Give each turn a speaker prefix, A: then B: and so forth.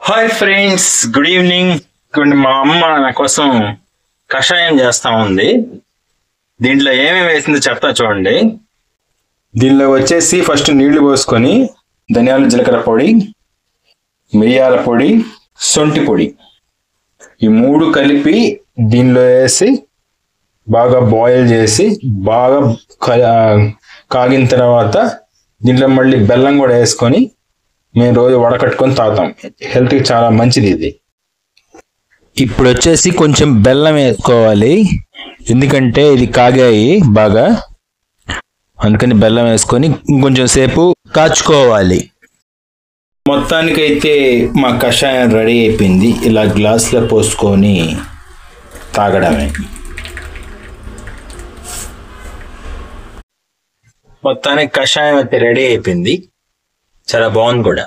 A: Hi friends, good evening. మా అమ్మ నా కోసం కషాయం చేస్తా ఉంది. దీంట్లో ఏమేమి వేసిందో చెప్తా చూడండి. దీనిలో వచ్చేసి ఫస్ట్ నీళ్లు పోసుకొని ధనియాల జీలకర్ర పొడి, మిరియాల పొడి, సొంటి పొడి ఈ మూడు కలిపి దీనిలో వేసి బాగా బాయిల్ చేసి బాగా కాగిన తర్వాత దీంట్లో మళ్ళీ బెల్లం కూడా వేసుకొని మేము రోజు వడకట్టుకొని తాగుతాం. హెల్త్కి చాలా మంచిది ఇది. ఇప్పుడు వచ్చేసి కొంచెం బెల్లం వేసుకోవాలి, ఎందుకంటే ఇది కాగాయి బాగా, అందుకని బెల్లం వేసుకొని ఇంకొంచెం సేపు కాచుకోవాలి. మొత్తానికైతే మా కషాయం రెడీ అయిపోయింది. ఇలా గ్లాసులో పోసుకొని తాగడమే. మొత్తానికి కషాయం అయితే రెడీ అయిపోయింది, చాలా బాగుంది కూడా.